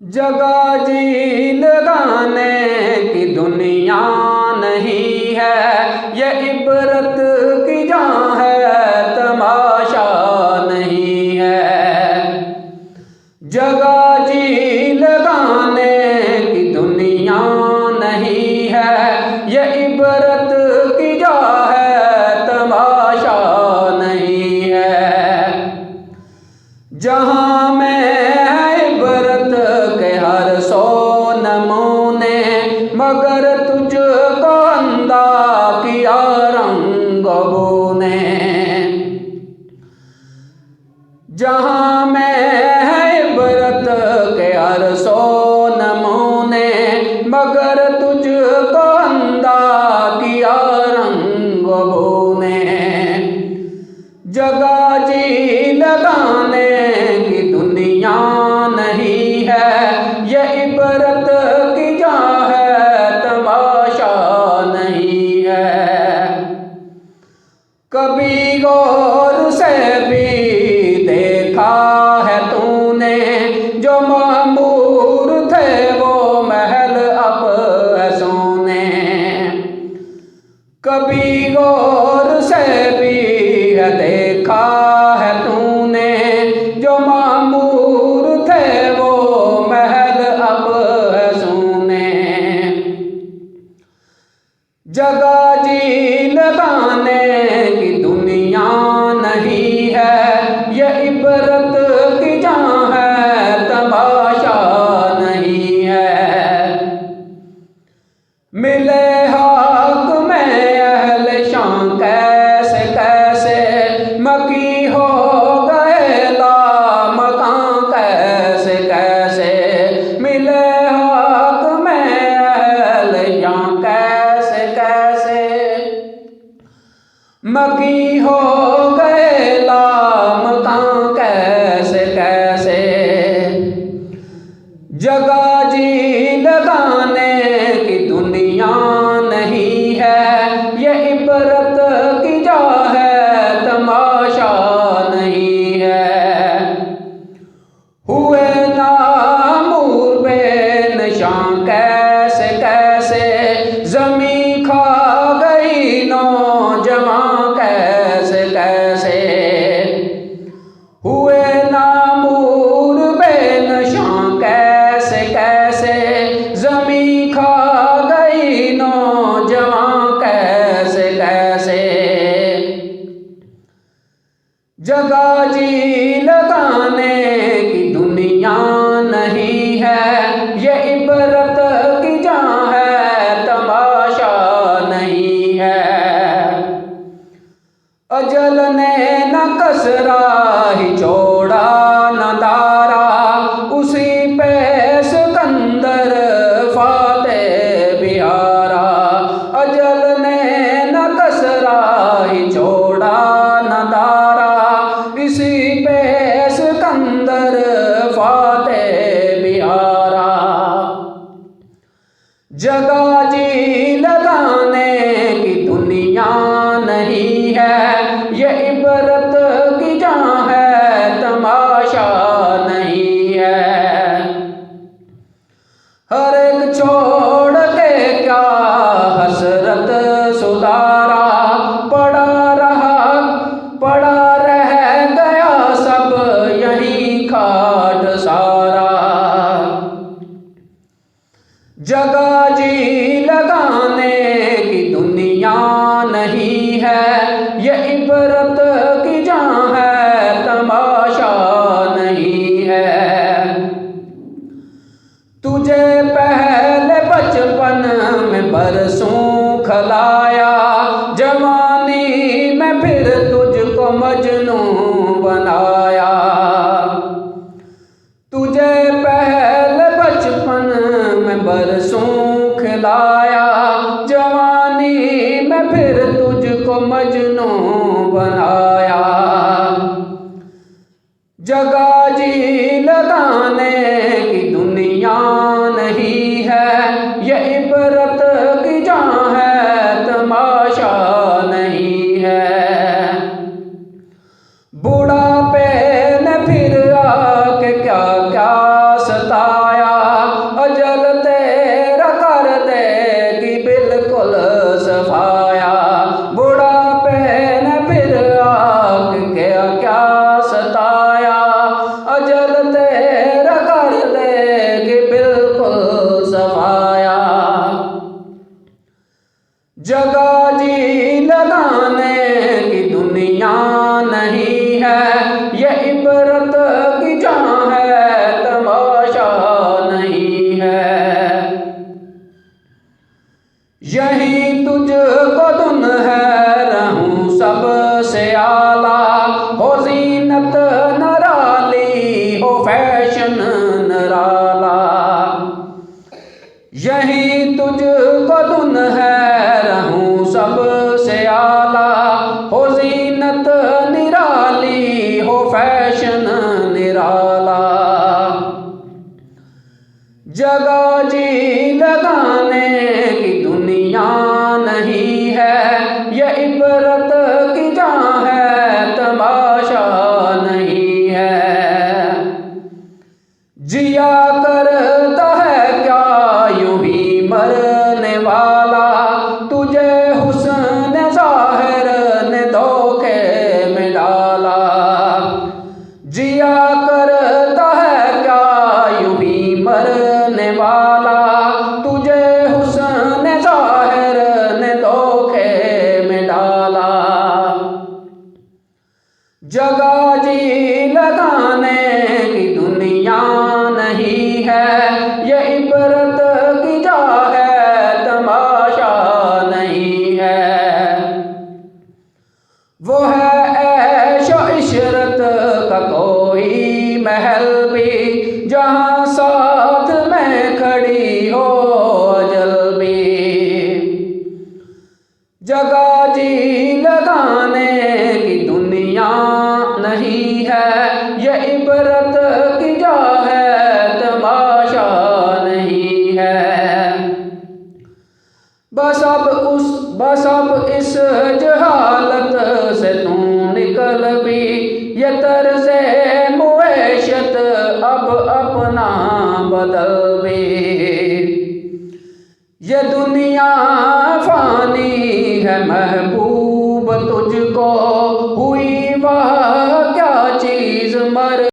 जगह जी लगाने की दुनिया नहीं है, ये इबरत की जहाँ है, तमाशा नहीं है। जगह जी लगाने की दुनिया नहीं है, ये इबरत की जहाँ है, तमाशा नहीं है। जहाँ में हर सौ नमूने, मगर तुझको अंधा किया रंगों ने। जहाँ में है इबरत के हर सौ नमूने, मगर तुझको अंधा किया रंगों ने। जगह जी लगाने की दुनिया नहीं है, ये इबरत की जहाँ है, तमाशा नहीं है। कभी गौर से भी देखा है तूने, जो मामूर थे वो महल अब है सोने। कभी गौर से भी देखा है तूने, जो मामूर थे वो महल अब है सोने। जगह जी लगाने की दुनिया नहीं है, ये इबरत की जहाँ है, तमाशा नहीं है। मिले हक में अहले शान कैसे कैसे, मकी हो गए लामकां कैसे कैसे। मिले हक में अहले शान कैसे कैसे, मकी हो गए लामकां कैसे कैसे। जगह जी लगाने की दुनिया नहीं है, ये इबरत की जहाँ है, तमाशा नहीं है। हुए नामूर बेनिशां कैसे कैसे, ज़मीं खा गई नौजवां कैसे कैसे। हुए नामूर बेनिशां कैसे कैसे, ज़मीं खा गई नौजवां कैसे कैसे। जगह जी लगाने की दुनिया नहीं है, ये इबरत की जहाँ है, तमाशा नहीं है। अजल ने न कसरा ही छोड़ा न दारा, उसी पे सिकंदर फाते बिहारा। अजल ने न कसरा ही छोड़ा न दारा, इसी पे सिकंदर फाते बिहारा। जगह जी लगाने की दुनिया नहीं है, ये इबरत की जहाँ है, तमाशा नहीं है। हर एक छोड़ के क्या हसरत सुधारा, पड़ा रह गया सब यही खाट सारा। जगह जी लगाने की दुनिया नहीं है, ये इबरत की जहाँ है, तमाशा नहीं है। तुझे पहले बचपन में बरसों खलाया, जवानी में फिर तुझको मजनू बनाया। तुझे पहले बचपन में बरसों खिलाया, जवानी में फिर तुझको मजनू बनाया। जगह जी लगाने की दुनिया नहीं है, ये इबरत की जहाँ है, तमाशा नहीं है। बुढ़ापे ने फिर आके क्या क्या सताया, फैशन निराला। यही तुझको धुन है रहूं सबसे आला, हो जीनत निराली हो फैशन निराला। जगह जी लगाने की दुनिया नहीं है, ये इबरत की जहाँ है तमाशा नहीं है। जिया करता है क्या यूं ही मरने वाला, तुझे हुस्न ज़ाहिर ने धोखे में डाला। जिया करता है क्या यूं ही मरने वाला, तुझे हुस्न ज़ाहिर ने धोखे में डाला। जगह जी लगाने की दुनिया नहीं है, ये इबरत की जा है तमाशा नहीं है। वो है ऐशो इशरत का कोई महल भी, जहाँ साथ में खड़ी हो अजल भी। जगह जी लगाने की दुनिया नहीं है, ये इबरत की जा है तमाशा नहीं है। बस अब इस जहालत से तू निकल भी, ये तर्ज़े मुएशत अब अपना बदल भी। ये दुनिया फानी है महबूब तुझको हुई